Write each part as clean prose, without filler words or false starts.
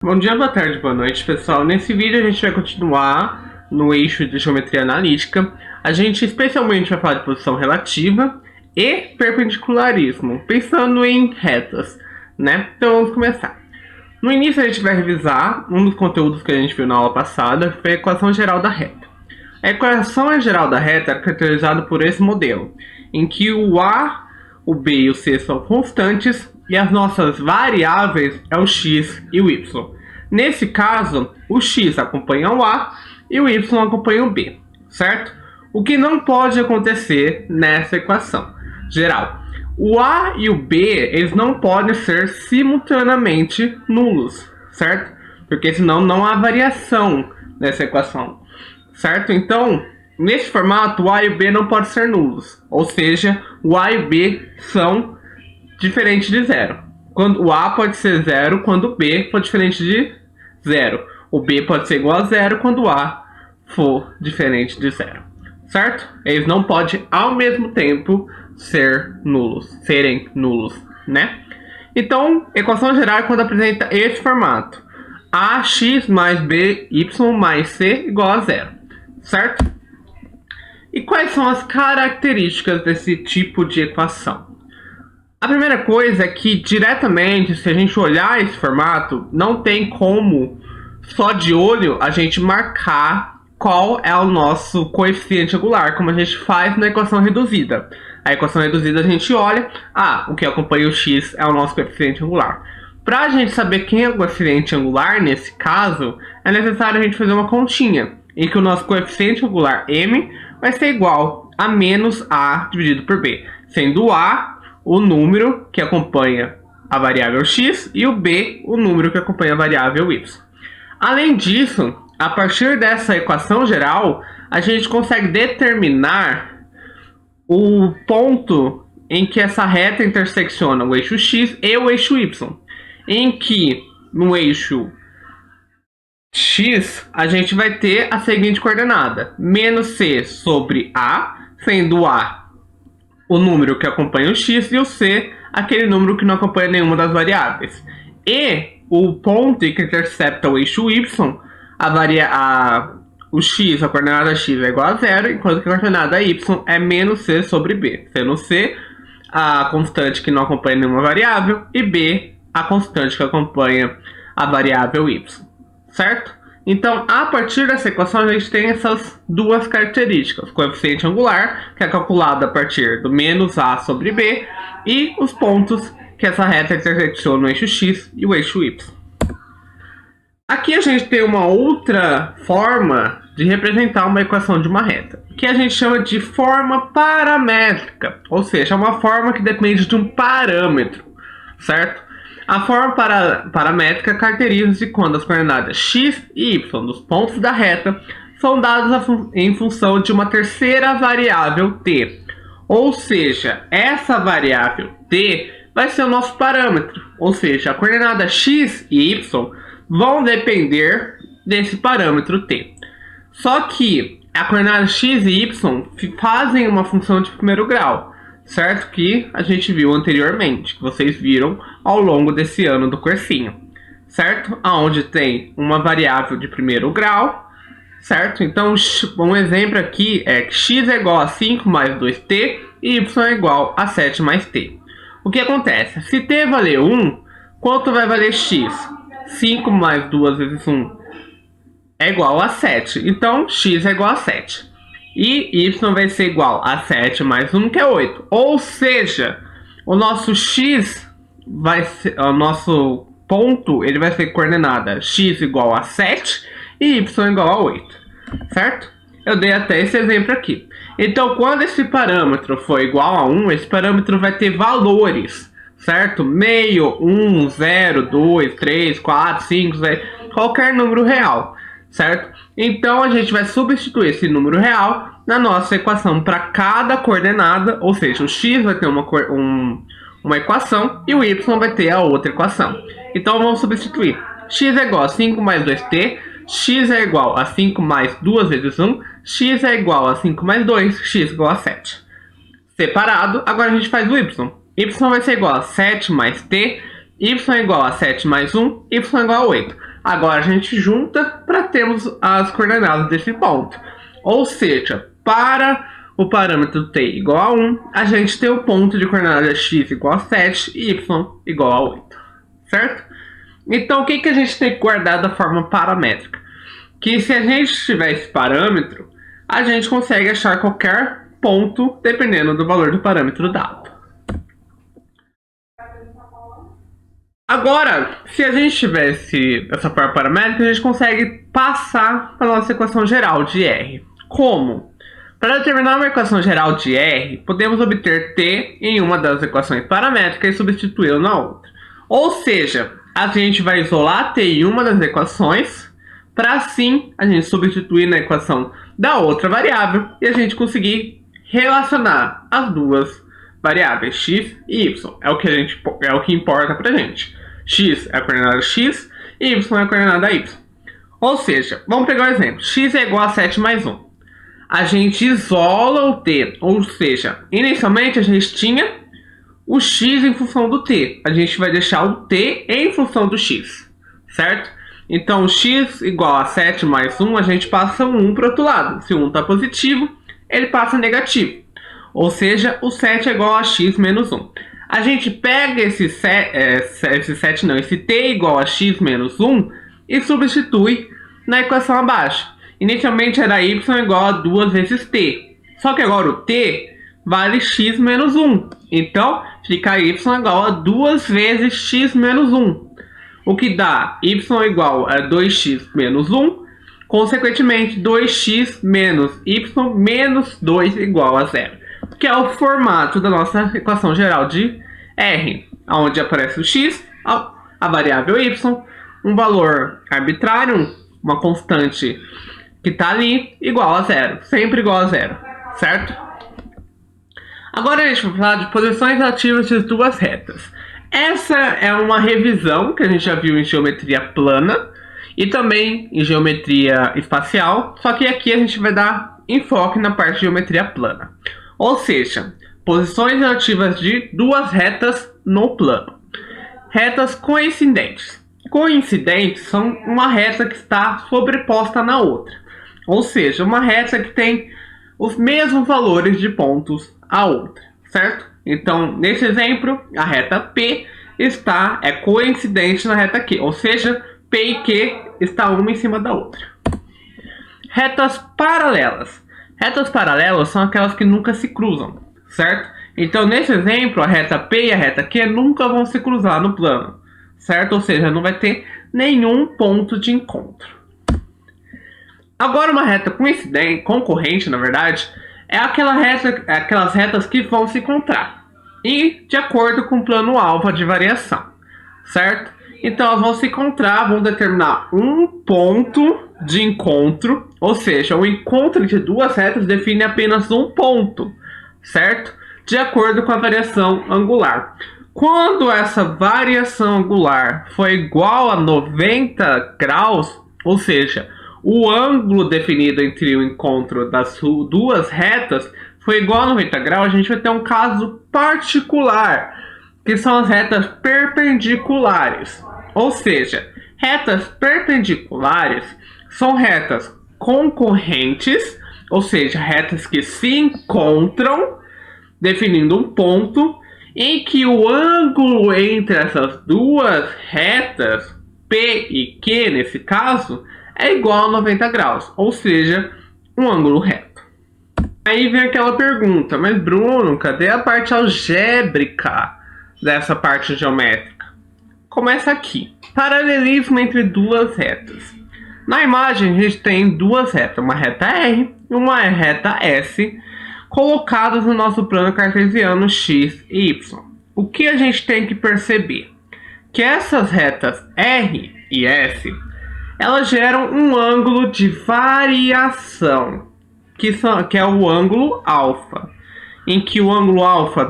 Bom dia, boa tarde, boa noite, pessoal. Nesse vídeo a gente vai continuar no eixo de geometria analítica. A gente especialmente vai falar de posição relativa e perpendicularismo, pensando em retas, né? Então vamos começar. No início a gente vai revisar um dos conteúdos que a gente viu na aula passada, que foi a equação geral da reta. A equação geral da reta é caracterizada por esse modelo, em que o A, o B e o C são constantes e as nossas variáveis é o x e o y. Nesse caso, o x acompanha o A e o y acompanha o B, certo? O que não pode acontecer nessa equação geral. O A e o B, eles não podem ser simultaneamente nulos, certo? Porque senão não há variação nessa equação, certo? Então, nesse formato, o A e o B não podem ser nulos, ou seja, o A e o B são diferentes de zero. Quando o A pode ser zero quando o B for diferente de zero. O B pode ser igual a zero quando o A for diferente de zero, certo? Eles não podem ao mesmo tempo serem nulos, né? Então, equação geral é quando apresenta esse formato: ax mais by mais c igual a zero, certo? E quais são as características desse tipo de equação? A primeira coisa é que, diretamente, se a gente olhar esse formato, não tem como, só de olho, a gente marcar qual é o nosso coeficiente angular, como a gente faz na equação reduzida. A equação reduzida a gente olha, o que acompanha o x é o nosso coeficiente angular. Para a gente saber quem é o coeficiente angular, nesse caso, é necessário a gente fazer uma continha, em que o nosso coeficiente angular m vai ser igual a menos a dividido por b, sendo a o número que acompanha a variável x e o b o número que acompanha a variável y. Além disso, a partir dessa equação geral, a gente consegue determinar o ponto em que essa reta intersecciona o eixo x e o eixo y, em que no eixo x a gente vai ter a seguinte coordenada: menos c sobre a, sendo a o número que acompanha o x e o c aquele número que não acompanha nenhuma das variáveis. E o ponto que intercepta o eixo y, o x, a coordenada x é igual a zero, enquanto que a coordenada y é menos c sobre b, sendo c a constante que não acompanha nenhuma variável e b a constante que acompanha a variável y, certo? Então, a partir dessa equação, a gente tem essas duas características: coeficiente angular, que é calculado a partir do menos a sobre b, e os pontos que essa reta intersecciona o eixo x e o eixo y. Aqui a gente tem uma outra forma de representar uma equação de uma reta, que a gente chama de forma paramétrica, ou seja, é uma forma que depende de um parâmetro, certo? A forma paramétrica caracteriza-se quando as coordenadas x e y dos pontos da reta são dadas em função de uma terceira variável t. Ou seja, essa variável t vai ser o nosso parâmetro. Ou seja, a coordenada x e y vão depender desse parâmetro t. Só que a coordenada x e y fazem uma função de primeiro grau, certo? Que a gente viu anteriormente, que vocês viram ao longo desse ano do cursinho, certo? Onde tem uma variável de primeiro grau, certo? Então, um exemplo aqui é que x é igual a 5 mais 2t e y é igual a 7 mais t. O que acontece? Se t valer 1, quanto vai valer x? 5 mais 2 vezes 1 é igual a 7. Então, x é igual a 7. E y vai ser igual a 7 mais 1, que é 8. Ou seja, o nosso x vai ser, o nosso ponto, ele vai ser coordenada x igual a 7 e y igual a 8, certo? Eu dei até esse exemplo aqui. Então, quando esse parâmetro for igual a 1, esse parâmetro vai ter valores, certo? Meio, 1, 0, 2, 3, 4, 5, 6, qualquer número real, certo? Então, a gente vai substituir esse número real na nossa equação para cada coordenada, ou seja, o x vai ter uma equação e o y vai ter a outra equação. Então, vamos substituir. X é igual a 5 mais 2t, x é igual a 5 mais 2 vezes 1, x é igual a 5 mais 2, x é igual a 7. Separado, agora a gente faz o y. Y vai ser igual a 7 mais t, y é igual a 7 mais 1, y é igual a 8. Agora a gente junta para termos as coordenadas desse ponto. Ou seja, para o parâmetro t igual a 1, a gente tem o ponto de coordenada x igual a 7 e y igual a 8, certo? Então o que a gente tem que guardar da forma paramétrica? Que se a gente tiver esse parâmetro, a gente consegue achar qualquer ponto dependendo do valor do parâmetro dado. Agora, se a gente tivesse essa forma paramétrica, a gente consegue passar para a nossa equação geral de R. Como? Para determinar uma equação geral de R, podemos obter t em uma das equações paramétricas e substituí-la na outra. Ou seja, a gente vai isolar t em uma das equações, para assim a gente substituir na equação da outra variável e a gente conseguir relacionar as duas variáveis x e y. É o que importa para a gente. X é a coordenada x e y é a coordenada y. Ou seja, vamos pegar um exemplo. X é igual a 7 mais 1. A gente isola o t, ou seja, inicialmente a gente tinha o x em função do t. A gente vai deixar o t em função do x, certo? Então, x igual a 7 mais 1, a gente passa o 1 para o outro lado. Se o 1 está positivo, ele passa negativo. Ou seja, o 7 é igual a x menos 1. A gente pega esse t igual a x menos 1 e substitui na equação abaixo. Inicialmente era y igual a 2 vezes t. Só que agora o t vale x menos 1. Então, fica y igual a 2 vezes x menos 1. O que dá y igual a 2x menos 1. Consequentemente, 2x menos y menos 2 igual a 0. Que é o formato da nossa equação geral de R, onde aparece o x, a variável y, um valor arbitrário, uma constante que está ali, igual a 0, sempre igual a 0, certo? Agora a gente vai falar de posições relativas de duas retas. Essa é uma revisão que a gente já viu em geometria plana e também em geometria espacial, só que aqui a gente vai dar enfoque na parte de geometria plana. Ou seja, posições relativas de duas retas no plano. Retas coincidentes. Coincidentes são uma reta que está sobreposta na outra. Ou seja, uma reta que tem os mesmos valores de pontos a outra, certo? Então, nesse exemplo, a reta P é coincidente na reta Q. Ou seja, P e Q está uma em cima da outra. Retas paralelas. Retas paralelas são aquelas que nunca se cruzam, certo? Então, nesse exemplo, a reta P e a reta Q nunca vão se cruzar no plano, certo? Ou seja, não vai ter nenhum ponto de encontro. Agora, uma reta concorrente, na verdade, é aquelas retas que vão se encontrar e de acordo com o plano alfa de variação, certo? Então, elas vão se encontrar, vão determinar um ponto de encontro, ou seja, o encontro entre duas retas define apenas um ponto, certo? De acordo com a variação angular. Quando essa variação angular for igual a 90 graus, ou seja, o ângulo definido entre o encontro das duas retas foi igual a 90 graus, a gente vai ter um caso particular, que são as retas perpendiculares. Ou seja, retas perpendiculares são retas concorrentes, ou seja, retas que se encontram, definindo um ponto, em que o ângulo entre essas duas retas, P e Q nesse caso, é igual a 90 graus, ou seja, um ângulo reto. Aí vem aquela pergunta, mas Bruno, cadê a parte algébrica dessa parte geométrica? Começa aqui. Paralelismo entre duas retas. Na imagem a gente tem duas retas, uma reta R e uma reta S, colocadas no nosso plano cartesiano x e y. O que a gente tem que perceber? Que essas retas R e S, elas geram um ângulo de variação, que é o ângulo alfa, em que o ângulo alfa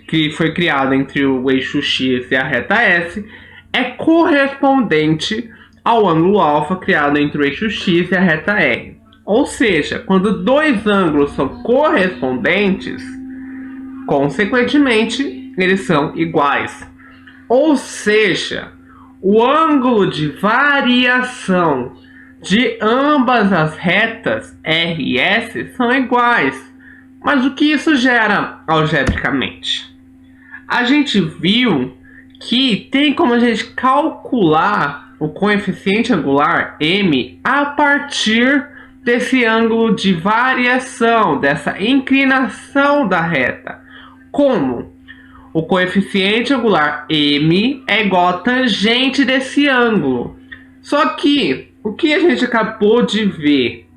que foi criado entre o eixo x e a reta S é correspondente ao ângulo alfa criado entre o eixo x e a reta R. Ou seja, quando dois ângulos são correspondentes, consequentemente, eles são iguais. Ou seja, o ângulo de variação de ambas as retas R e S são iguais. Mas o que isso gera algebricamente? A gente viu que tem como a gente calcular o coeficiente angular M a partir desse ângulo de variação, dessa inclinação da reta. Como? O coeficiente angular M é igual à tangente desse ângulo. Só que, o que a gente acabou de ver?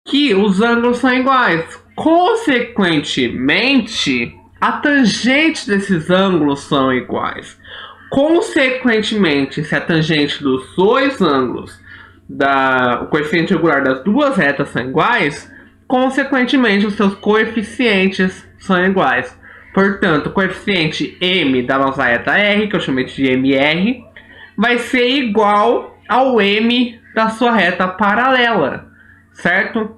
Que os ângulos são iguais. Consequentemente, a tangente desses ângulos são iguais. Consequentemente, se a tangente dos dois ângulos, o coeficiente angular das duas retas são iguais, consequentemente os seus coeficientes são iguais. Portanto, o coeficiente M da nossa reta R, que eu chamei de MR, vai ser igual ao M da sua reta paralela, certo?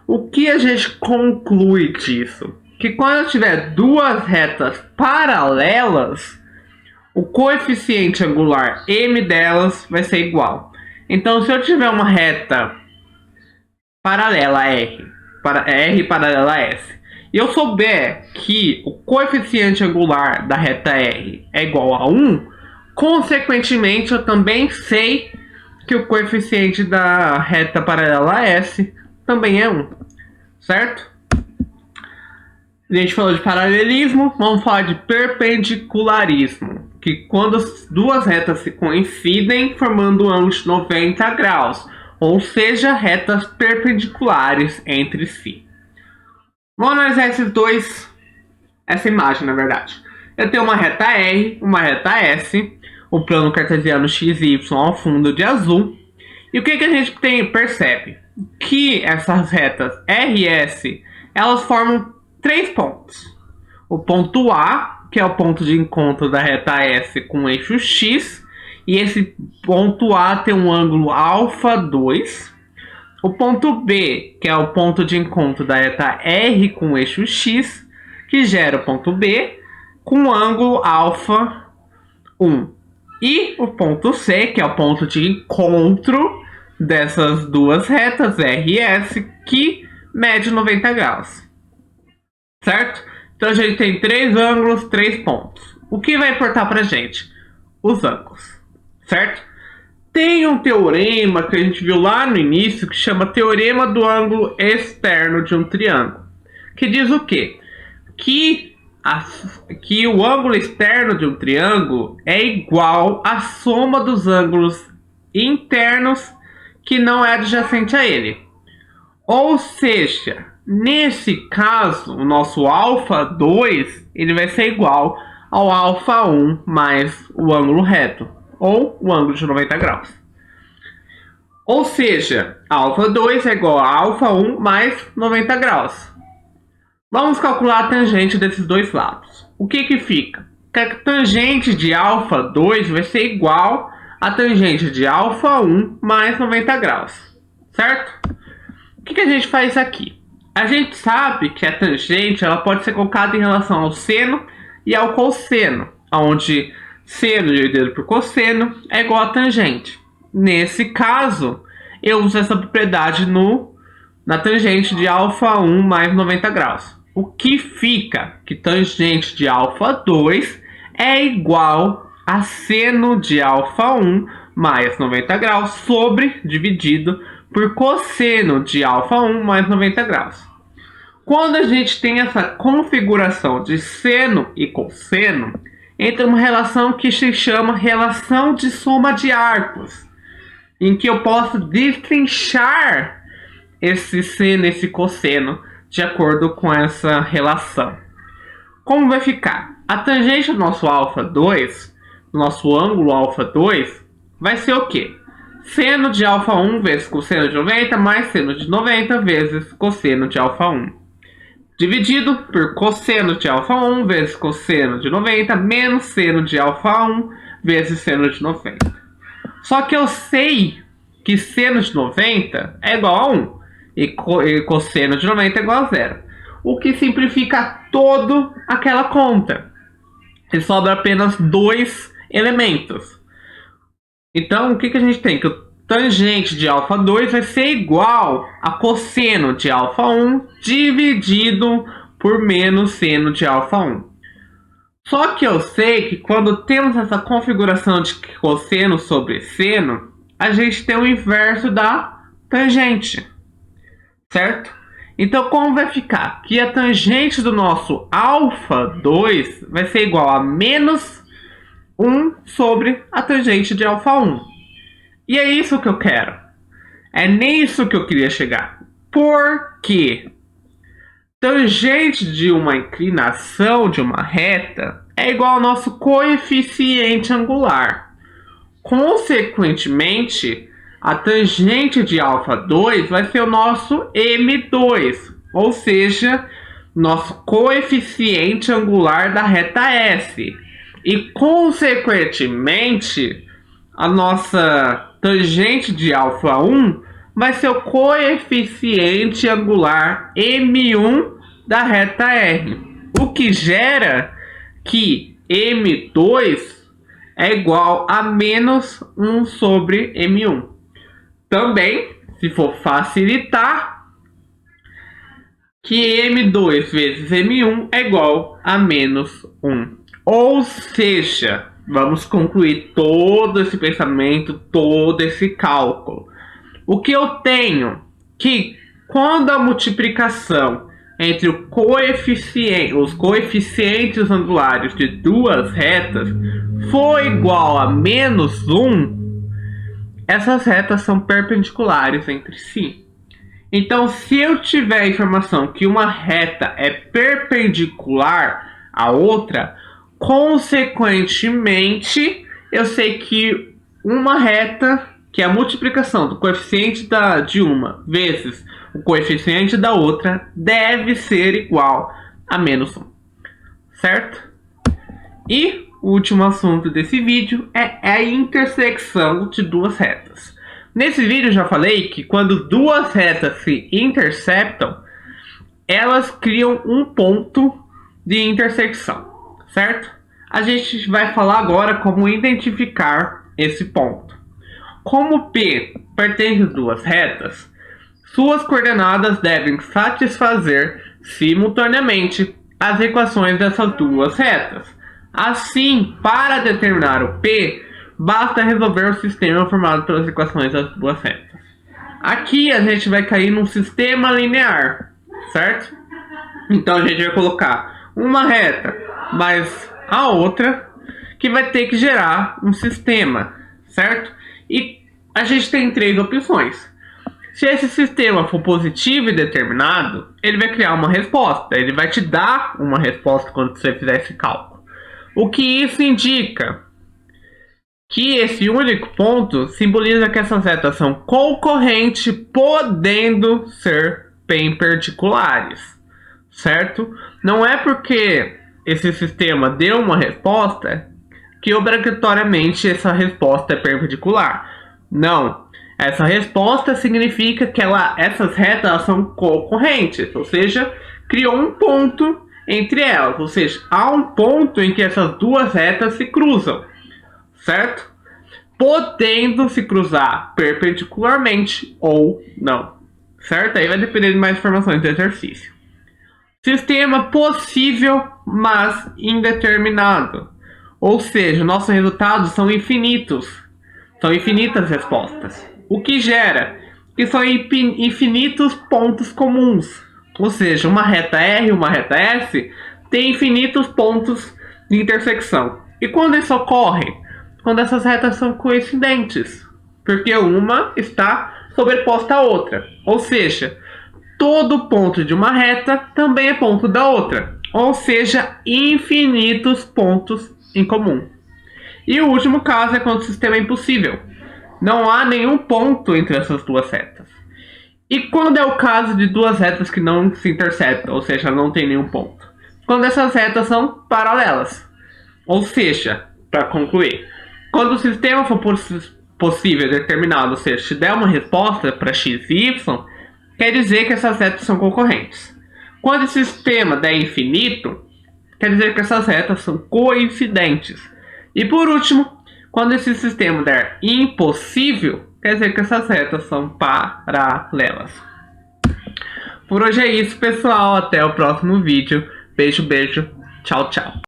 O que a gente conclui disso? Que quando eu tiver duas retas paralelas, o coeficiente angular M delas vai ser igual. Então, se eu tiver uma reta paralela a R paralela a S, e eu souber que o coeficiente angular da reta R é igual a 1, consequentemente eu também sei que o coeficiente da reta paralela a S também é 1, certo? A gente falou de paralelismo, vamos falar de perpendicularismo, que quando as duas retas se coincidem formando um ângulo de 90 graus, ou seja, retas perpendiculares entre si. Vamos analisar essa imagem, na verdade. Eu tenho uma reta R, uma reta S, o plano cartesiano x e y ao fundo de azul. E o que a gente percebe? Que essas retas R e S, elas formam 3 pontos. O ponto A, que é o ponto de encontro da reta S com o eixo X, e esse ponto A tem um ângulo α2. O ponto B, que é o ponto de encontro da reta R com o eixo X, que gera o ponto B com o ângulo α1. E o ponto C, que é o ponto de encontro dessas duas retas R e S, que mede 90 graus. Certo? Então a gente tem 3 ângulos, 3 pontos. O que vai importar pra gente? Os ângulos. Certo? Tem um teorema que a gente viu lá no início que chama Teorema do ângulo externo de um triângulo. Que diz o quê? Que o ângulo externo de um triângulo é igual à soma dos ângulos internos que não é adjacente a ele. Ou seja, nesse caso, o nosso α2 ele vai ser igual ao α1 mais o ângulo reto, ou o ângulo de 90 graus. Ou seja, α2 é igual a α1 mais 90 graus. Vamos calcular a tangente desses dois lados. O que fica? Que a tangente de α2 vai ser igual a tangente de α1 mais 90 graus. Certo? O que a gente faz aqui? A gente sabe que a tangente ela pode ser colocada em relação ao seno e ao cosseno, onde seno dividido por cosseno é igual a tangente. Nesse caso, eu uso essa propriedade na tangente de α1 mais 90 graus. O que fica? Que tangente de α2 é igual a seno de α1 mais 90 graus sobre dividido por cosseno de α1 mais 90 graus. Quando a gente tem essa configuração de seno e cosseno, entra uma relação que se chama relação de soma de arcos, em que eu posso destrinchar esse seno e esse cosseno de acordo com essa relação. Como vai ficar? A tangente do nosso α2, nosso ângulo α2, vai ser o quê? Seno de α1 vezes cosseno de 90 mais seno de 90 vezes cosseno de α1. Dividido por cosseno de α1 vezes cosseno de 90 menos seno de α1 vezes seno de 90. Só que eu sei que seno de 90 é igual a 1 e cosseno de 90 é igual a 0. O que simplifica toda aquela conta. E sobra apenas 2 elementos. Então, o que a gente tem? Que o tangente de alfa 2 vai ser igual a cosseno de alfa 1 dividido por menos seno de alfa 1. Só que eu sei que quando temos essa configuração de cosseno sobre seno, a gente tem o inverso da tangente, certo? Então, como vai ficar? Que a tangente do nosso alfa 2 vai ser igual a menos 1 sobre a tangente de alfa 1. E é isso que eu quero. É nisso que eu queria chegar. Por quê? Tangente de uma inclinação de uma reta é igual ao nosso coeficiente angular. Consequentemente, a tangente de alfa 2 vai ser o nosso M2, ou seja, nosso coeficiente angular da reta S. E, consequentemente, a nossa tangente de alfa 1 vai ser o coeficiente angular M1 da reta R, o que gera que M2 é igual a menos 1 sobre M1. Também, se for facilitar, que M2 vezes M1 é igual a menos 1. Ou seja, vamos concluir todo esse pensamento, todo esse cálculo. O que eu tenho que quando a multiplicação entre os coeficientes angulares de duas retas for igual a menos 1, essas retas são perpendiculares entre si. Então, se eu tiver a informação que uma reta é perpendicular à outra, consequentemente, eu sei que uma reta, que é a multiplicação do coeficiente de uma vezes o coeficiente da outra, deve ser igual a menos 1. Certo? E o último assunto desse vídeo é a intersecção de duas retas. Nesse vídeo eu já falei que quando duas retas se interceptam, elas criam um ponto de intersecção, certo? A gente vai falar agora como identificar esse ponto. Como P pertence a duas retas, suas coordenadas devem satisfazer simultaneamente as equações dessas duas retas. Assim, para determinar o P, basta resolver o sistema formado pelas equações das duas retas. Aqui a gente vai cair num sistema linear, certo? Então a gente vai colocar uma reta mais a outra, que vai ter que gerar um sistema, certo? E a gente tem três opções. Se esse sistema for positivo e determinado, ele vai criar uma resposta. Ele vai te dar uma resposta quando você fizer esse cálculo. O que isso indica? Que esse único ponto simboliza que essas retas são concorrentes, podendo ser perpendiculares, certo? Não é porque esse sistema deu uma resposta que obrigatoriamente essa resposta é perpendicular. Não. Essa resposta significa que essas retas são concorrentes, ou seja, criou um ponto entre elas, ou seja, há um ponto em que essas duas retas se cruzam, certo? Podendo se cruzar perpendicularmente ou não, certo? Aí vai depender de mais informações do exercício. Sistema possível, mas indeterminado, ou seja, nossos resultados são infinitos, são infinitas respostas. O que gera que são infinitos pontos comuns. Ou seja, uma reta R e uma reta S tem infinitos pontos de intersecção. E quando isso ocorre? Quando essas retas são coincidentes. Porque uma está sobreposta à outra. Ou seja, todo ponto de uma reta também é ponto da outra. Ou seja, infinitos pontos em comum. E o último caso é quando o sistema é impossível. Não há nenhum ponto entre essas duas retas. E quando é o caso de duas retas que não se interceptam, ou seja, não tem nenhum ponto? Quando essas retas são paralelas. Ou seja, para concluir, quando o sistema for possível determinado, ou seja, se der uma resposta para x e y, quer dizer que essas retas são concorrentes. Quando o sistema der infinito, quer dizer que essas retas são coincidentes. E por último, Quando esse sistema der impossível, quer dizer que essas retas são paralelas. Por hoje é isso, pessoal. Até o próximo vídeo. Beijo, beijo. Tchau, tchau.